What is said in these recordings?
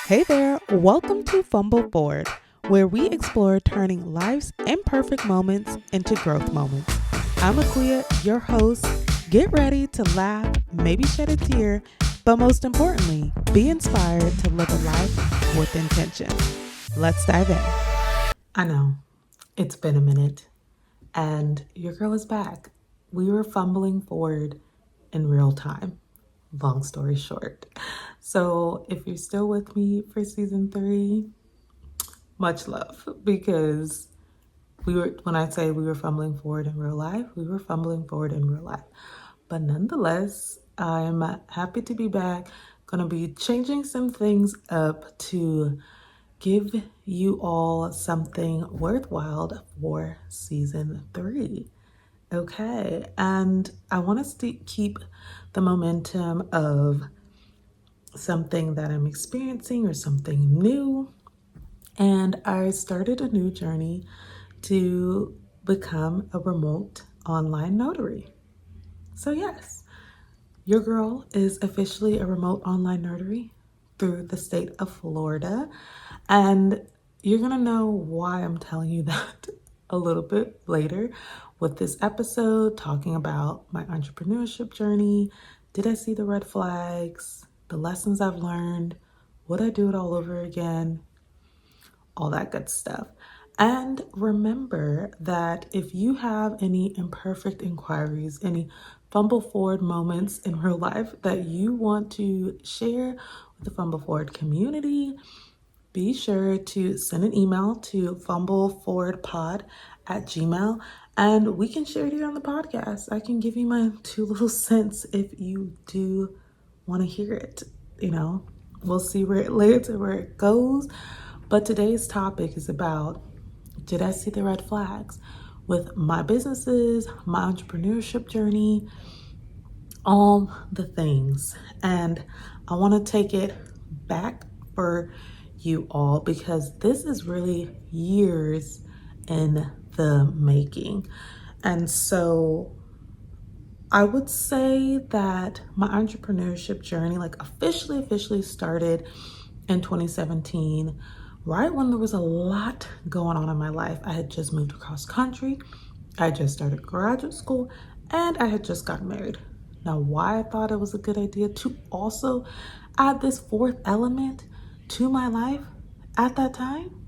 Hey there, welcome to Fumble Forward, where we explore turning life's imperfect moments into growth moments. I'm Akuya, your host. Get ready to laugh, maybe shed a tear, but most importantly, be inspired to live a life with intention. Let's dive in. I know, it's been a minute, and your girl is back. We were fumbling forward in real time. Long story short. So if you're still with me for season 3, much love, because when I say we were fumbling forward in real life, we were fumbling forward in real life. But nonetheless, I'm happy to be back. Gonna be changing some things up to give you all something worthwhile for season 3. Okay, and I want us to keep the momentum of something that I'm experiencing or something new. And I started a new journey to become a remote online notary. So, yes, your girl is officially a remote online notary through the state of Florida. And you're going to know why I'm telling you that a little bit later with this episode, talking about my entrepreneurship journey. Did I see the red flags? The lessons I've learned? Would I do it all over again? All that good stuff. And remember that if you have any imperfect inquiries, any fumble forward moments in real life that you want to share with the Fumble Forward community, be sure to send an email to fumbleforwardpod@gmail.com and we can share it here on the podcast. I can give you my 2 little cents if you do want to hear it. We'll see where it leads or where it goes. But today's topic is about, did I see the red flags with my businesses, my entrepreneurship journey, all the things. And I want to take it back for you all because this is really years in the making. And so I would say that my entrepreneurship journey officially started in 2017, right when there was a lot going on in my life. I had just moved across country, I had just started graduate school, and I had just gotten married. Now, why I thought it was a good idea to also add this fourth element to my life at that time,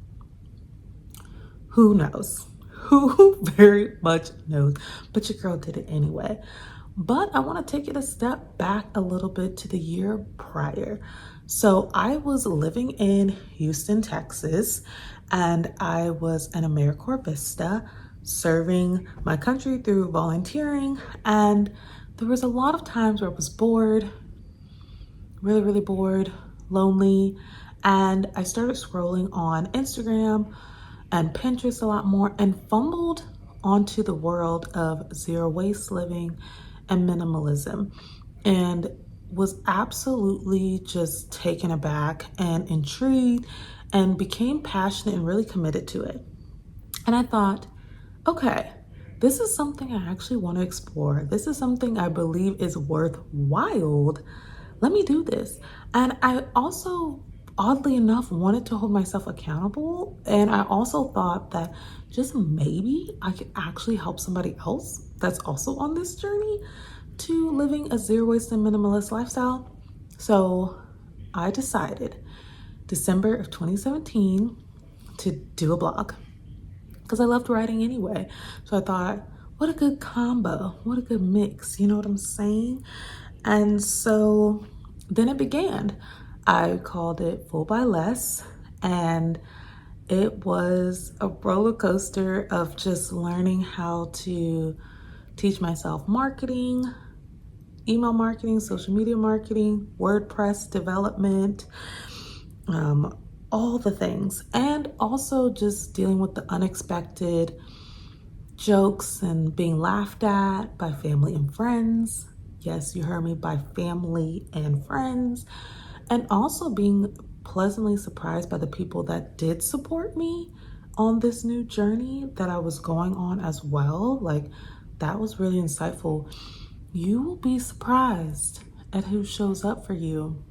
who knows? Who very much knows? But your girl did it anyway. But I want to take it a step back a little bit to the year prior. So I was living in Houston, Texas, and I was an AmeriCorps Vista serving my country through volunteering. And there was a lot of times where I was bored, really bored, lonely. And I started scrolling on Instagram and Pinterest a lot more and fumbled onto the world of zero waste living and minimalism, and was absolutely just taken aback and intrigued and became passionate and really committed to it. And I thought, okay, this is something I actually want to explore. This is something I believe is worthwhile. Let me do this. And I also, oddly enough, wanted to hold myself accountable. And I also thought that just maybe I could actually help somebody else that's also on this journey to living a zero waste and minimalist lifestyle. So I decided December of 2017 to do a blog because I loved writing anyway. So I thought, what a good combo, what a good mix, you know what I'm saying? And so then it began. I called it Full by Less, and it was a roller coaster of just learning how to teach myself marketing, email marketing, social media marketing, WordPress development, all the things. And also just dealing with the unexpected jokes and being laughed at by family and friends. Yes, you heard me, by family and friends. And also being pleasantly surprised by the people that did support me on this new journey that I was going on as well. That was really insightful. You will be surprised at who shows up for you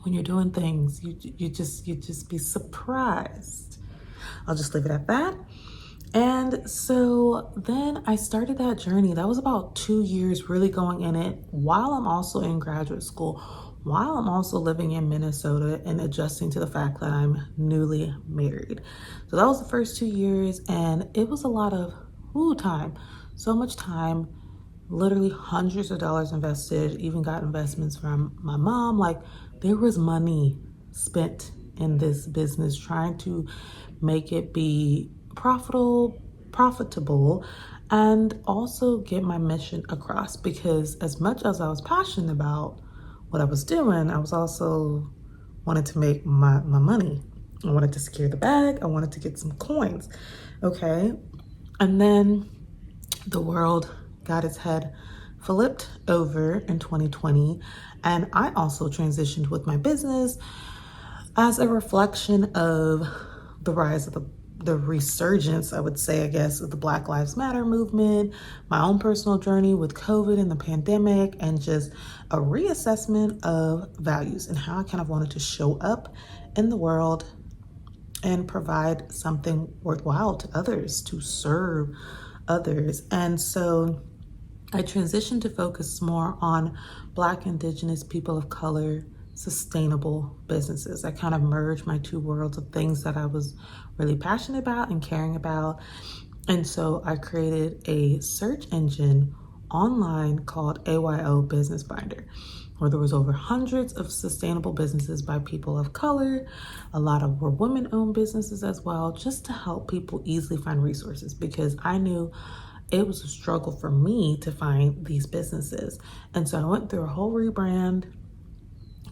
when you're doing things, you just be surprised. I'll just leave it at that. And so then I started that journey. That was about 2 years really going in it while I'm also in graduate school, while I'm also living in Minnesota and adjusting to the fact that I'm newly married. So that was the first 2 years, and it was a lot of time, so much time, literally hundreds of dollars invested, even got investments from my mom. Like, there was money spent in this business trying to make it be profitable, and also get my mission across, because as much as I was passionate about what I was doing, I was also wanted to make my money. I wanted to secure the bag. I wanted to get some coins. Okay. And then the world got its head flipped over in 2020. And I also transitioned with my business as a reflection of the rise of the resurgence, I would say, I guess, of the Black Lives Matter movement, my own personal journey with COVID and the pandemic, and just a reassessment of values and how I kind of wanted to show up in the world and provide something worthwhile to others, to serve others. And so I transitioned to focus more on Black, Indigenous, people of color, sustainable businesses. I kind of merged my two worlds of things that I was really passionate about and caring about. And so I created a search engine online called AYO Business Finder, where there was over hundreds of sustainable businesses by people of color. A lot of were women-owned businesses as well, just to help people easily find resources, because I knew it was a struggle for me to find these businesses. And so I went through a whole rebrand,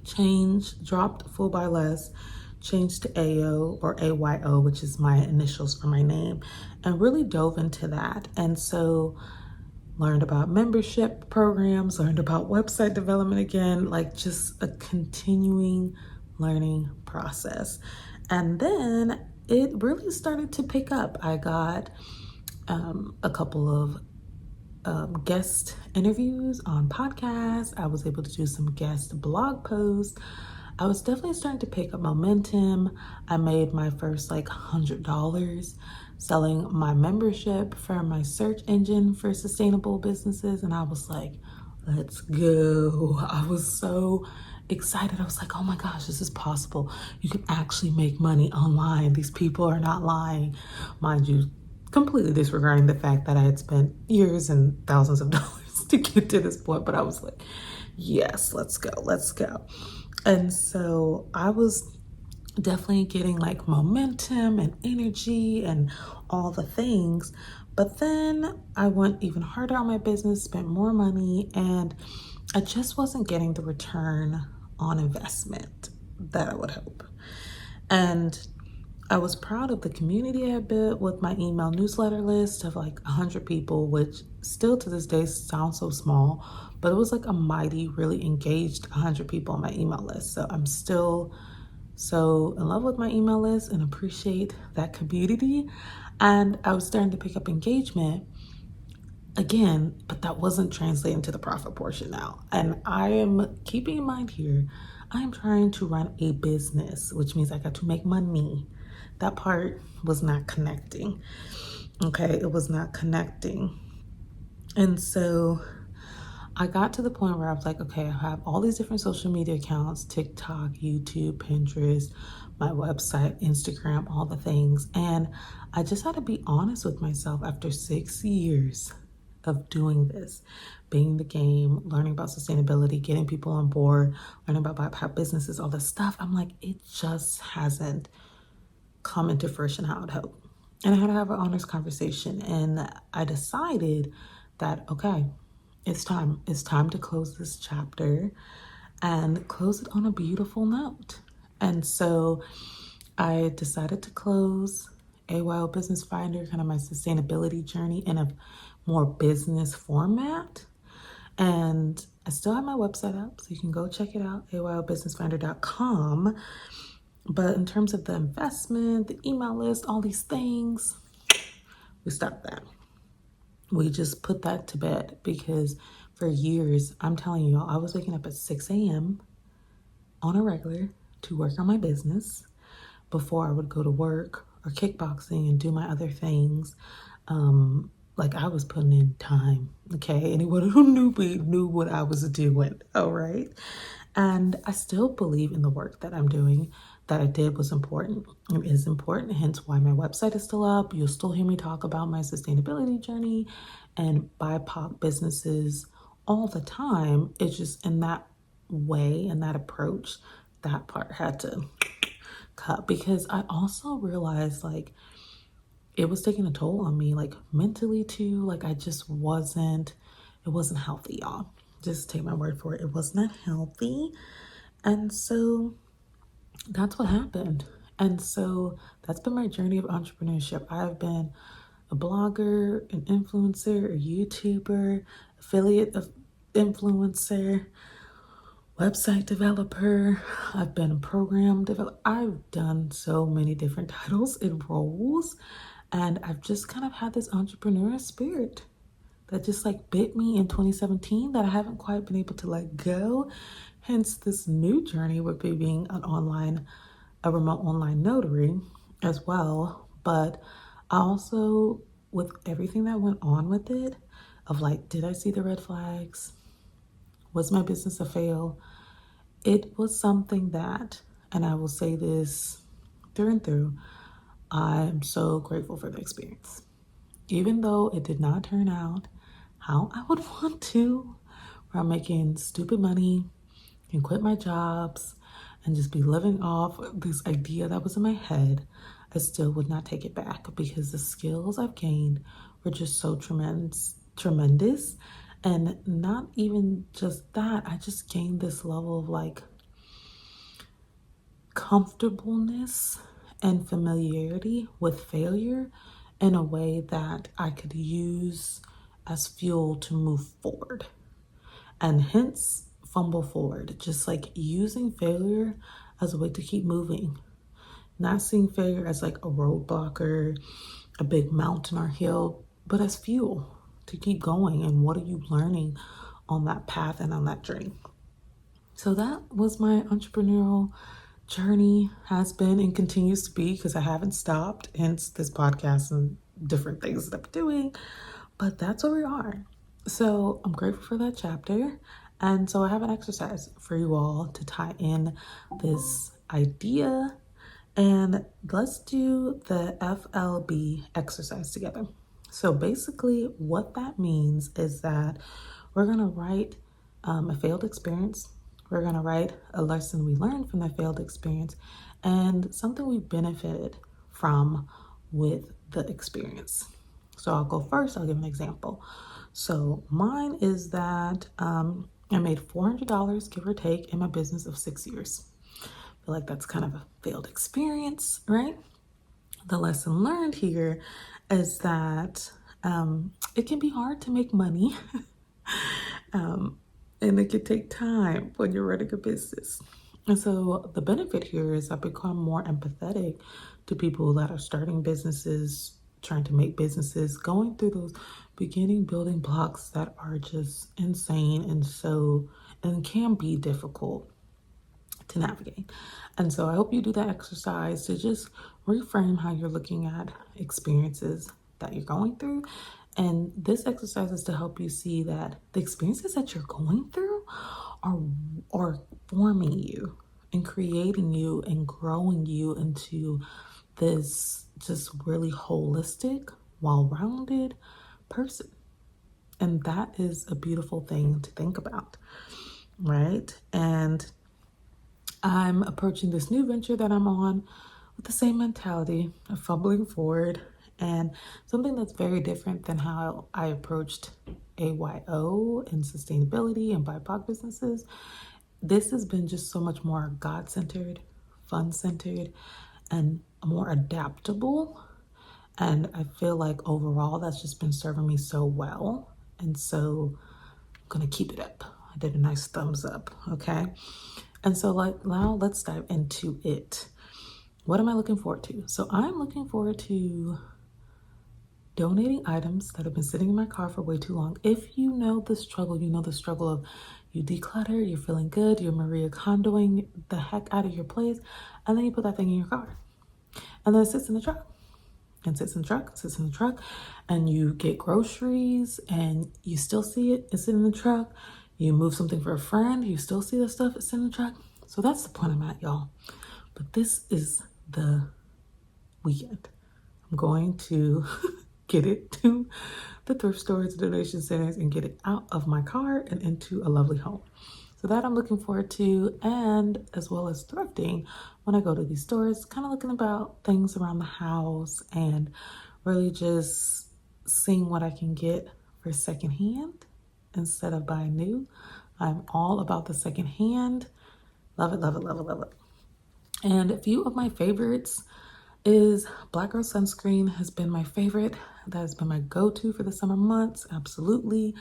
changed, dropped Full by Less, changed to AO or AYO, which is my initials for my name, and really dove into that. And so learned about membership programs, learned about website development again, like just a continuing learning process. And then it really started to pick up. I got a couple of guest interviews on podcasts. I was able to do some guest blog posts. I was definitely starting to pick up momentum. I made my first like $100 selling my membership for my search engine for sustainable businesses. And I was like, let's go. I was so excited. I was like, oh my gosh, this is possible. You can actually make money online. These people are not lying. Mind you, completely disregarding the fact that I had spent years and thousands of dollars to get to this point. But I was like, yes, let's go, let's go. And so I was definitely getting like momentum and energy and all the things. But then I went even harder on my business, spent more money, and I just wasn't getting the return on investment that I would hope. And I was proud of the community I built with my email newsletter list of like 100 people, which still to this day sounds so small, but it was like a mighty, really engaged 100 people on my email list. So I'm still so in love with my email list and appreciate that community. And I was starting to pick up engagement again, but that wasn't translating to the profit portion now. And I am keeping in mind here, I am trying to run a business, which means I got to make money. That part was not connecting. Okay, it was not connecting. And so I got to the point where I was like, okay, I have all these different social media accounts, TikTok, YouTube, Pinterest, my website, Instagram, all the things. And I just had to be honest with myself after 6 years of doing this, being in the game, learning about sustainability, getting people on board, learning about how businesses, all this stuff. I'm like, it just hasn't come into fruition how I'd hope. And I had to have an honest conversation. And I decided that, okay, it's time. It's time to close this chapter and close it on a beautiful note. And so I decided to close AYO Business Finder, kind of my sustainability journey, in a more business format. And I still have my website up, so you can go check it out, ayobusinessfinder.com. But in terms of the investment, the email list, all these things, we stopped that. We just put that to bed, because for years, I'm telling you, I was waking up at 6 a.m. on a regular to work on my business before I would go to work or kickboxing and do my other things. Like I was putting in time. Okay, anyone who knew me knew what I was doing. All right. And I still believe in the work that I'm doing, that I did was important. It is important, hence why my website is still up. You'll still hear me talk about my sustainability journey and BIPOC businesses all the time. It's just in that way and that approach, that part had to cut because I also realized like it was taking a toll on me, like mentally too. Like I just wasn't, it wasn't healthy, y'all. Just take my word for it. It was not healthy. And so that's what happened. And so that's been my journey of entrepreneurship. I've been a blogger, an influencer, a YouTuber, affiliate of influencer, website developer. I've been a program developer. I've done so many different titles and roles. And I've just kind of had this entrepreneurial spirit that just like bit me in 2017 that I haven't quite been able to let go. Hence this new journey with me being a remote online notary as well. But I also, with everything that went on with it, of like, did I see the red flags? Was my business a fail? It was something that, and I will say this through and through, I'm so grateful for the experience. Even though it did not turn out how I would want to, where I'm making stupid money and quit my jobs and just be living off this idea that was in my head, I still would not take it back because the skills I've gained were just so tremendous. And not even just that, I just gained this level of like comfortableness and familiarity with failure in a way that I could use as fuel to move forward. And hence, fumble forward, just like using failure as a way to keep moving, not seeing failure as like a roadblocker, a big mountain or hill, but as fuel to keep going. And what are you learning on that path and on that journey? So that was my entrepreneurial journey, has been and continues to be because I haven't stopped, hence this podcast and different things that I'm doing. But that's where we are. So I'm grateful for that chapter. And so I have an exercise for you all to tie in this idea. And let's do the FLB exercise together. So basically, what that means is that we're going to write a failed experience. We're going to write a lesson we learned from that failed experience and something we benefited from with the experience. So I'll go first. I'll give an example. So mine is that I made $400, give or take, in my business of 6 years. I feel like that's kind of a failed experience, right? The lesson learned here is that it can be hard to make money and it can take time when you're running a business. And so the benefit here is I've become more empathetic to people that are starting businesses, trying to make businesses, going through those beginning building blocks that are just insane and can be difficult to navigate. And so I hope you do that exercise to just reframe how you're looking at experiences that you're going through. And this exercise is to help you see that the experiences that you're going through are forming you and creating you and growing you into this just really holistic, well-rounded person. And that is a beautiful thing to think about, right? And I'm approaching this new venture that I'm on with the same mentality of fumbling forward and something that's very different than how I approached AYO and sustainability and BIPOC businesses. This has been just so much more God-centered, fun-centered, and more adaptable. And I feel like overall that's just been serving me so well. And so I'm gonna keep it up. I did a nice thumbs up, okay? And so now let's dive into it. What am I looking forward to? So I'm looking forward to donating items that have been sitting in my car for way too long. If you know the struggle, you know the struggle of you declutter, you're feeling good, you're Maria Kondoing the heck out of your place, and then you put that thing in your car. And then it sits in the truck and sits in the truck, sits in the truck, and you get groceries and you still see it, it's in the truck. You move something for a friend, you still see the stuff, it's in the truck. So that's the point I'm at, y'all. But this is the weekend. I'm going to get it to the thrift stores, donation centers, and get it out of my car and into a lovely home. So that I'm looking forward to, and as well as thrifting when I go to these stores, kind of looking about things around the house and really just seeing what I can get for secondhand instead of buying new. I'm all about the secondhand. Love it, love it, love it, love it. And a few of my favorites is Black Girl Sunscreen has been my favorite. That has been my go-to for the summer months, absolutely.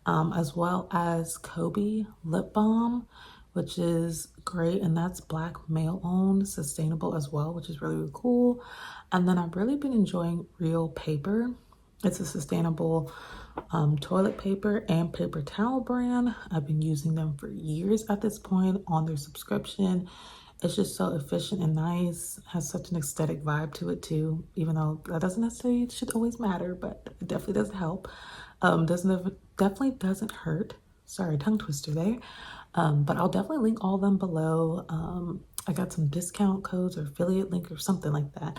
As well as Kobe Lip Balm, which is great. And that's Black male-owned, sustainable as well, which is really, really cool. And then I've really been enjoying Real Paper. It's a sustainable toilet paper and paper towel brand. I've been using them for years at this point on their subscription. It's just so efficient and nice, has such an aesthetic vibe to it too, even though that doesn't necessarily should always matter, but it definitely does help. Definitely doesn't hurt. Sorry, tongue twister there. But I'll definitely link all of them below. I got some discount codes or affiliate link or something like that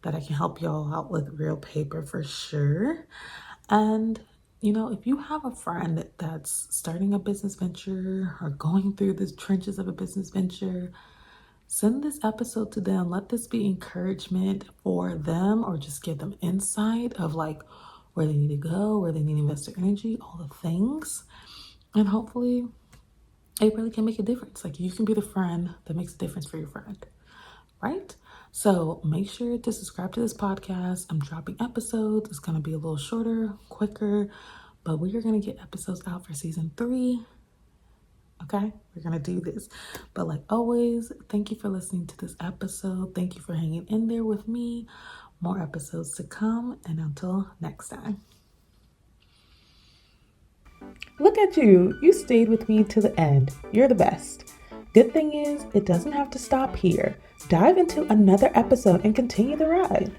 that I can help y'all out with Real Paper for sure. And you know, if you have a friend that's starting a business venture or going through the trenches of a business venture, send this episode to them. Let this be encouragement for them, or just give them insight of like where they need to go, where they need to invest their energy, all the things. And hopefully it really can make a difference. Like you can be the friend that makes a difference for your friend, right? So make sure to subscribe to this podcast. I'm dropping episodes. It's going to be a little shorter, quicker, but we are going to get episodes out for season 3. Okay, we're gonna do this. But like always, thank you for listening to this episode. Thank you for hanging in there with me. More episodes to come, and until next time. Look at you. You stayed with me to the end. You're the best. Good thing is, it doesn't have to stop here. Dive into another episode and continue the ride.